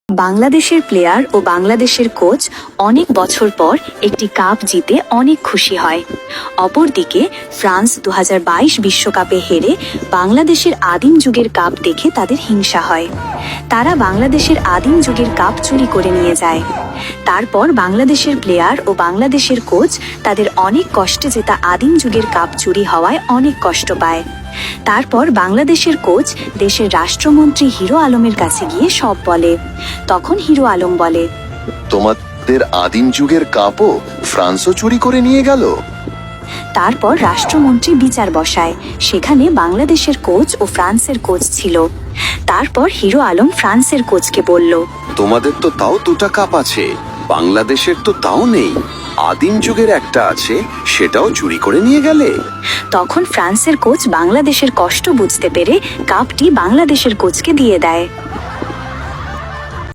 বাংলাদেশের প্লেয়ার ও বাংলাদেশের কোচ অনেক বছর পর একটি কাপ জিতে অনেক খুশি হয়। অপরদিকে ফ্রান্স 2022 বিশ্বকাপে হেরে বাংলাদেশের আদিম যুগের কাপ দেখে তাদের হিংসা হয়। তারা বাংলাদেশের আদিম যুগের কাপ চুরি করে নিয়ে যায়। তারপর বাংলাদেশের প্লেয়ার ও বাংলাদেশের কোচ তাদের অনেক কষ্টে জেতা আদিম যুগের কাপ চুরি হওয়ায় অনেক কষ্ট পায়। তারপর বাংলাদেশের কোচ দেশের রাষ্ট্রমন্ত্রী হিরো আলমের কাছে গিয়ে সব বলে। তখন হিরো আলম বলে, তোমাদের আদিম যুগের কাপও ফ্রান্সও চুরি করে নিয়ে গেল। তারপর রাষ্ট্রমন্ত্রী বিচার বসায়। সেখানে বাংলাদেশের কোচ ও ফ্রান্সের কোচ ছিল। তারপর হিরো আলম ফ্রান্সের কোচকে বলল, তোমাদের তো তাও দুটা কাপ আছে, বাংলাদেশের তো তাও নেই। আদিম যুগের একটা আছে, সেটাও চুরি করে নিয়ে গেলে। তখন ফ্রান্সের কোচ বাংলাদেশের কষ্ট বুঝতে পেরে কাপটি বাংলাদেশের কোচকে দিয়ে দেয়।